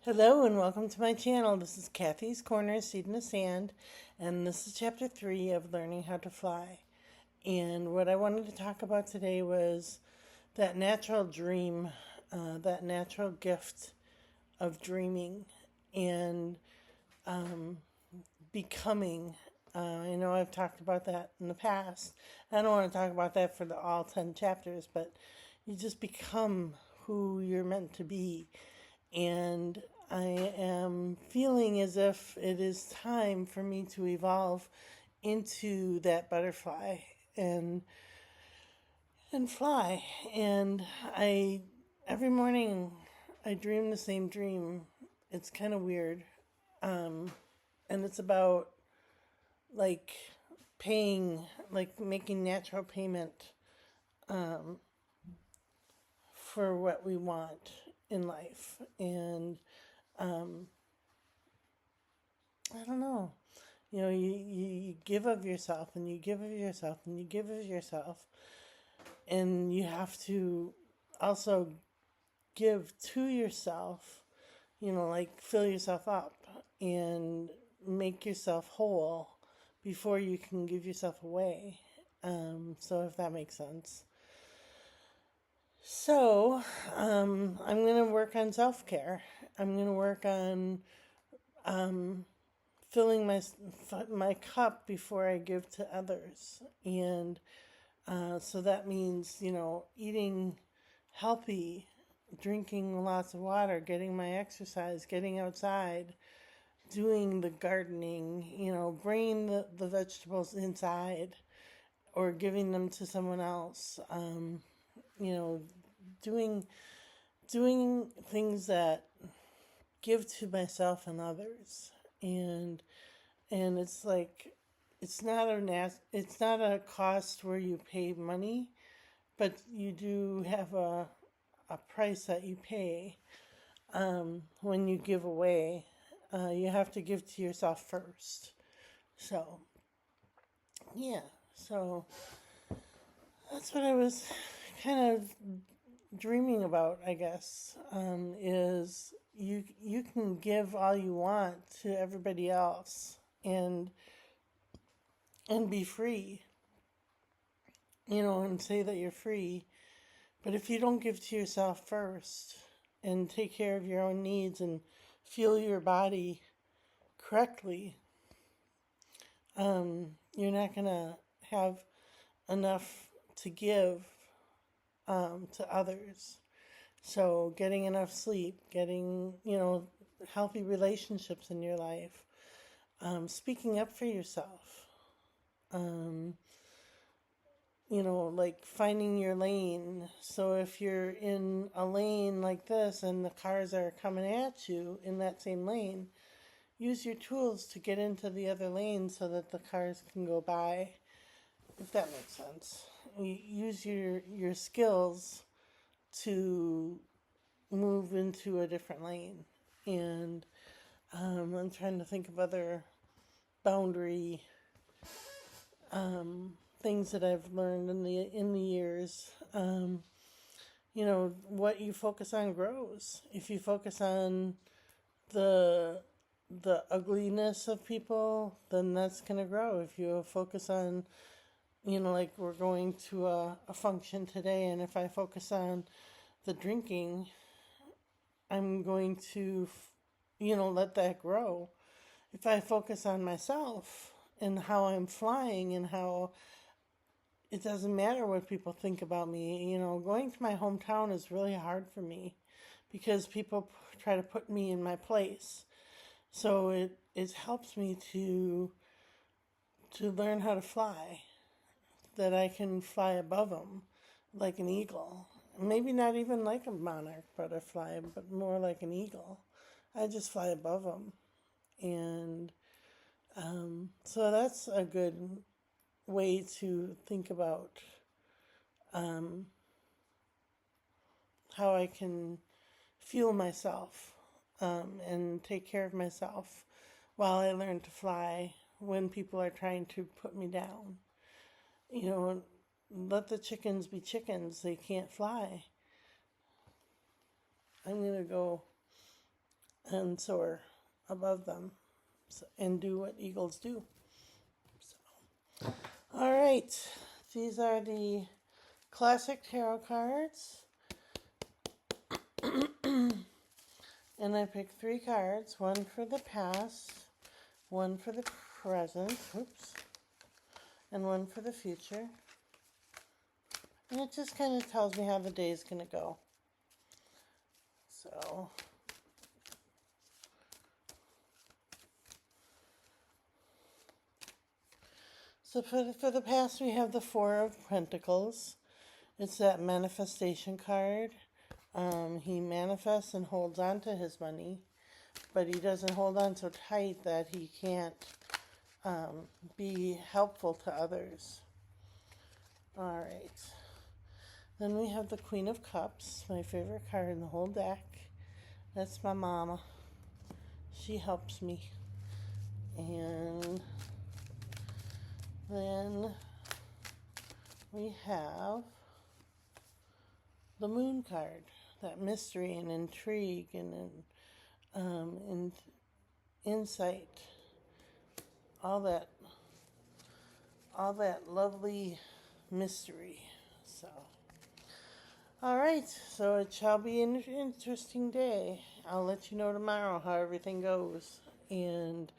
Hello and welcome to my channel. This is Kathy's Corner, Seed in the Sand, and this is chapter 3 of Learning How to Fly. And what I wanted to talk about today was that natural dream, that natural gift of dreaming and becoming. I know I've talked about that in the past. I don't want to talk about that for all 10 chapters, but you just become who you're meant to be. And I am feeling as if it is time for me to evolve into that butterfly and fly. And I every morning I dream the same dream. It's kind of weird. And it's about like making natural payment for what we want in life. And I don't know. You give of yourself and you give of yourself and you give of yourself. And you have to also give to yourself, like fill yourself up and make yourself whole before you can give yourself away. So if that makes sense. So, I'm going to work on self-care. I'm going to work on filling my cup before I give to others. And so that means, eating healthy, drinking lots of water, getting my exercise, getting outside, doing the gardening, bringing the vegetables inside or giving them to someone else. You know, doing things that give to myself and others. And it's like it's not a cost where you pay money, but you do have a price that you pay when you give away. You have to give to yourself first. So yeah, so that's what I was kind of dreaming about, I guess, is you can give all you want to everybody else and be free, and say that you're free. But if you don't give to yourself first and take care of your own needs and fuel your body correctly, you're not going to have enough to give to others. So getting enough sleep, getting, healthy relationships in your life, speaking up for yourself, like finding your lane. So if you're in a lane like this and the cars are coming at you in that same lane, use your tools to get into the other lane so that the cars can go by, if that makes sense. Use your skills to move into a different lane. And I'm trying to think of other boundary things that I've learned in the years. What you focus on grows. If you focus on the ugliness of people, then that's going to grow. If you focus on, like we're going to a function today, and if I focus on the drinking, I'm going to, let that grow. If I focus on myself and how I'm flying and how it doesn't matter what people think about me, going to my hometown is really hard for me because people try to put me in my place. So it helps me to learn how to fly, that I can fly above them like an eagle. Maybe not even like a monarch butterfly, but more like an eagle. I just fly above them. And so that's a good way to think about how I can fuel myself and take care of myself while I learn to fly when people are trying to put me down. Let the chickens be chickens. They can't fly. I'm going to go and soar above them, and do what eagles do. So, all right, these are the classic tarot cards. And I picked 3 cards, one for the past, one for the present, and one for the future. And it just kind of tells me how the day is going to go. So for the past, we have the Four of Pentacles. It's that manifestation card. He manifests and holds on to his money, but he doesn't hold on so tight that he can't be helpful to others. All right. Then we have the Queen of Cups, my favorite card in the whole deck. That's my mama. She helps me. And then we have the Moon card, that mystery and intrigue and insight, all that lovely mystery. So, all right. So it shall be an interesting day. I'll let you know tomorrow how everything goes, and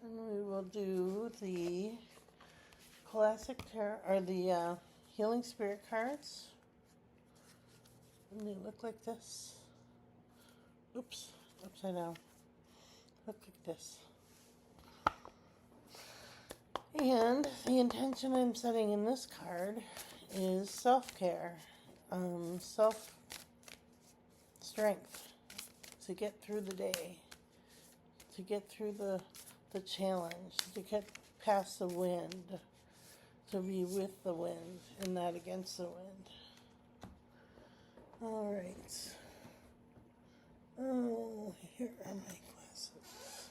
we will do the classic tarot, or the healing spirit cards. And they look like this. Oops, upside down. Look like this. And the intention I'm setting in this card is self-care, self-strength to get through the day, to get through the challenge, to get past the wind, to be with the wind and not against the wind. All right. Oh, here are my glasses.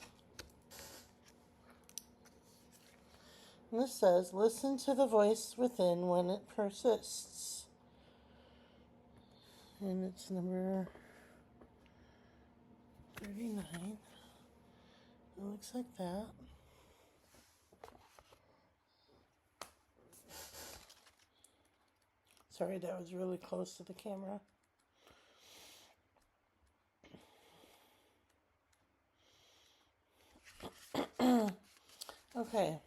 And this says, listen to the voice within when it persists. And it's number 39. It looks like that. Sorry, that was really close to the camera. Okay.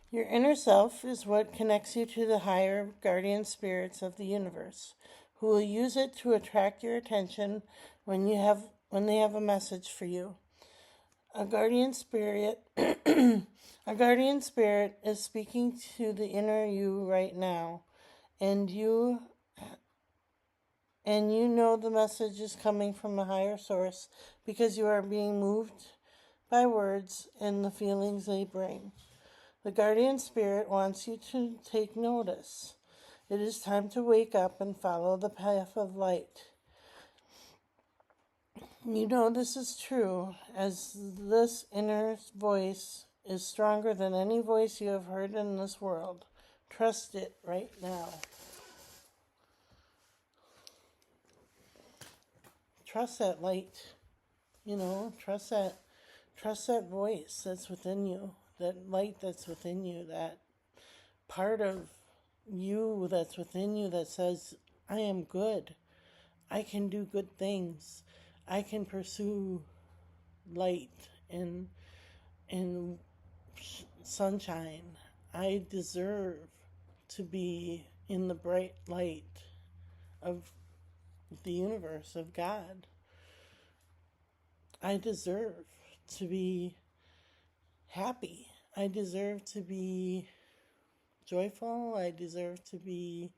Your inner self is what connects you to the higher guardian spirits of the universe, who will use it to attract your attention when they have a message for you. A guardian spirit is speaking to the inner you right now, and you know the message is coming from a higher source because you are being moved by words and the feelings they bring. The guardian spirit wants you to take notice. It is time to wake up and follow the path of light. You know this is true, as this inner voice is stronger than any voice you have heard in this world. Trust it right now. Trust that light. Trust that voice that's within you, that light that's within you, that part of you that's within you that says, I am good. I can do good things. I can pursue light and sunshine. I deserve to be in the bright light of the universe, of God. I deserve to be happy. I deserve to be joyful. I deserve to be,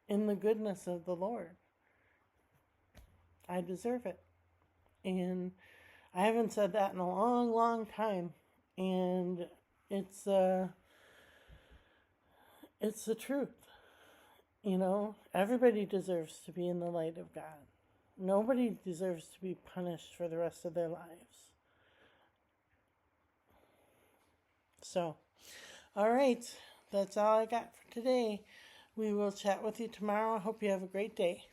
in the goodness of the Lord. I deserve it. And I haven't said that in a long, long time. And it's the truth. Everybody deserves to be in the light of God. Nobody deserves to be punished for the rest of their lives. So, all right. that's all I got for today. We will chat with you tomorrow. I hope you have a great day.